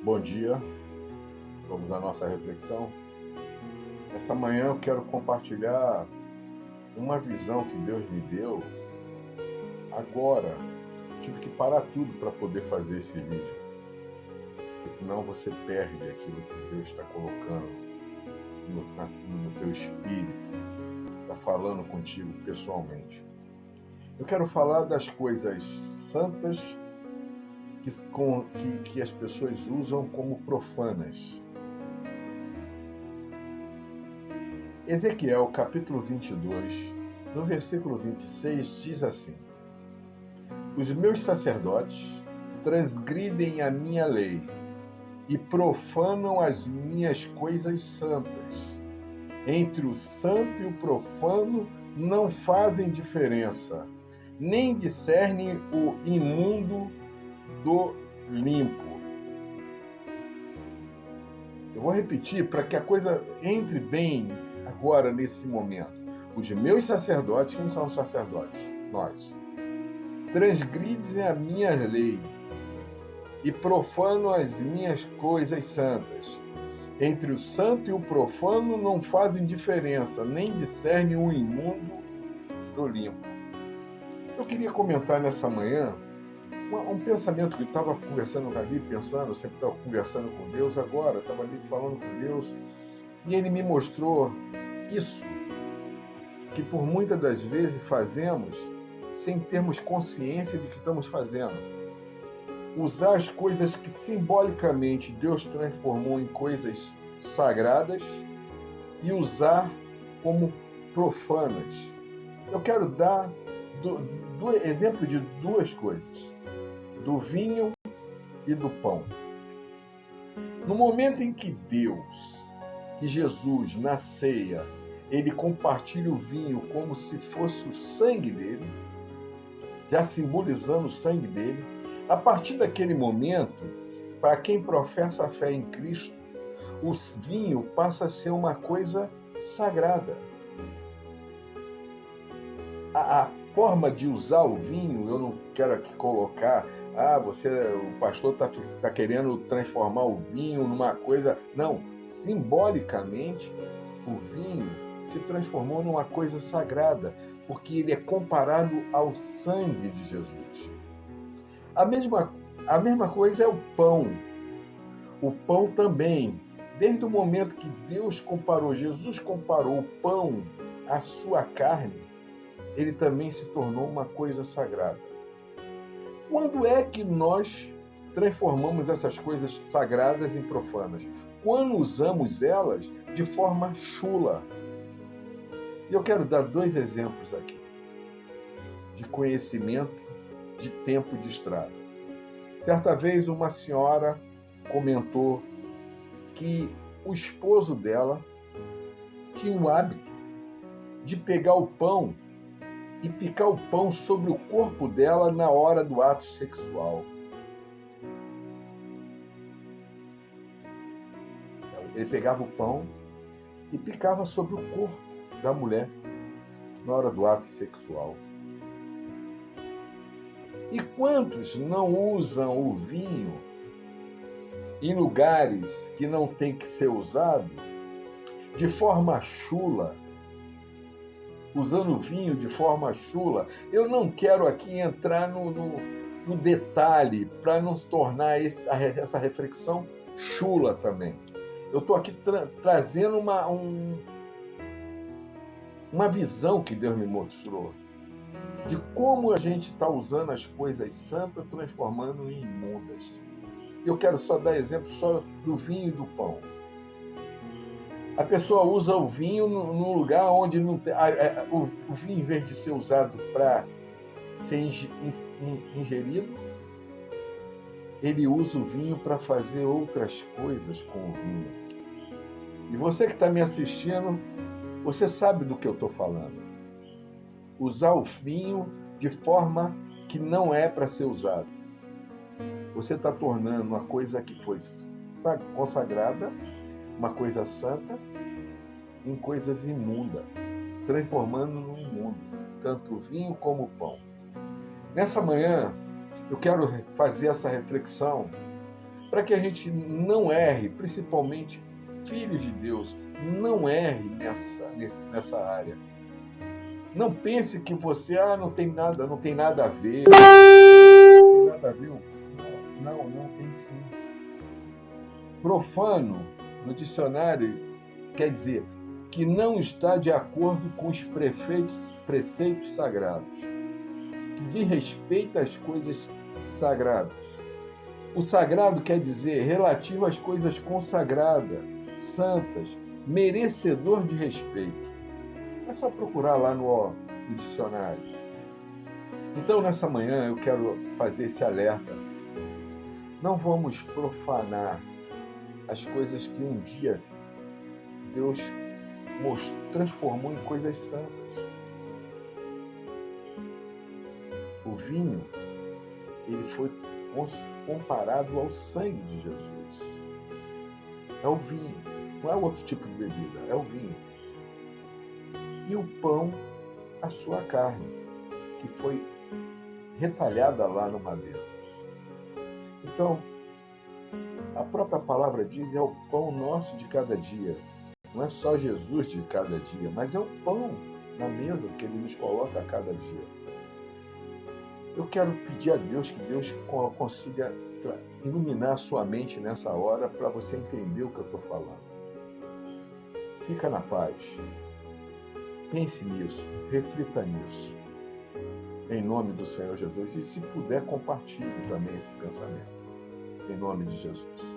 Bom dia, vamos à nossa reflexão. Esta manhã eu quero compartilhar uma visão que Deus me deu agora. Tive que parar tudo para poder fazer esse vídeo, porque senão você perde aquilo que Deus está colocando no teu espírito, está falando contigo pessoalmente. Eu quero falar das coisas santas que as pessoas usam como profanas. Ezequiel, capítulo 22, no versículo 26, diz assim: Os meus sacerdotes transgridem a minha lei e profanam as minhas coisas santas. Entre o santo e o profano não fazem diferença, nem discernem o imundo do limpo. Eu vou repetir para que a coisa entre bem agora nesse momento. Os meus sacerdotes, quem são os sacerdotes? Nós. Transgridem a minha lei e profanam as minhas coisas santas. Entre o santo e o profano não fazem diferença, nem discernem o imundo do limpo. Eu queria comentar nessa manhã um pensamento que eu estava conversando ali, pensando, eu sempre estava conversando com Deus, agora estava ali falando com Deus, e Ele me mostrou isso, que por muitas das vezes fazemos sem termos consciência de que estamos fazendo. Usar as coisas que simbolicamente Deus transformou em coisas sagradas e usar como profanas. Eu quero dar exemplo de duas coisas: do vinho e do pão. No momento em que Jesus, na ceia, ele compartilha o vinho como se fosse o sangue dele, já simbolizando o sangue dele, a partir daquele momento, para quem professa a fé em Cristo, o vinho passa a ser uma coisa sagrada. A forma de usar o vinho, eu não quero aqui colocar, o pastor está querendo transformar o vinho numa coisa. Não, simbolicamente, o vinho se transformou numa coisa sagrada, porque ele é comparado ao sangue de Jesus. A mesma coisa é o pão. O pão também, desde o momento que Jesus comparou o pão à sua carne, ele também se tornou uma coisa sagrada. Quando é que nós transformamos essas coisas sagradas em profanas? Quando usamos elas de forma chula. E eu quero dar dois exemplos aqui, de conhecimento de tempo de estrada. Certa vez uma senhora comentou que o esposo dela tinha o hábito de pegar o pão e picar o pão sobre o corpo dela na hora do ato sexual. Ele pegava o pão e picava sobre o corpo da mulher na hora do ato sexual. E quantos não usam o vinho em lugares que não tem que ser usado de forma chula, usando o vinho de forma chula? Eu não quero aqui entrar no detalhe para não se tornar essa reflexão chula também. Eu estou aqui trazendo uma visão que Deus me mostrou de como a gente está usando as coisas santas, transformando em imundas. Eu quero só dar exemplo só do vinho e do pão. A pessoa usa o vinho num lugar onde não tem. O vinho, em vez de ser usado para ser ingerido, ele usa o vinho para fazer outras coisas com o vinho. E você que está me assistindo, você sabe do que eu estou falando. Usar o vinho de forma que não é para ser usado. Você está tornando uma coisa que foi consagrada, uma coisa santa, em coisas imundas, transformando no imundo, tanto o vinho como o pão. Nessa manhã, eu quero fazer essa reflexão para que a gente não erre, principalmente filhos de Deus, não erre nessa área. Não pense que você não tem nada a ver. Não tem nada a ver. Não tem sim. Profano, no dicionário, quer dizer que não está de acordo com os preceitos sagrados, que diz respeito às coisas sagradas. O sagrado quer dizer relativo às coisas consagradas, santas, merecedor de respeito. É só procurar lá no dicionário. Então, nessa manhã, eu quero fazer esse alerta. Não vamos profanar as coisas que um dia Deus transformou em coisas santas. O vinho, ele foi comparado ao sangue de Jesus. É o vinho, não é outro tipo de bebida, é o vinho. E o pão, a sua carne, que foi retalhada lá no madeiro. Então, a própria palavra diz, é o pão nosso de cada dia. Não é só Jesus de cada dia, mas é o pão na mesa que Ele nos coloca a cada dia. Eu quero pedir a Deus que Deus consiga iluminar a sua mente nessa hora para você entender o que eu estou falando. Fica na paz. Pense nisso, reflita nisso. Em nome do Senhor Jesus. E se puder, compartilhe também esse pensamento. Em nome de Jesus.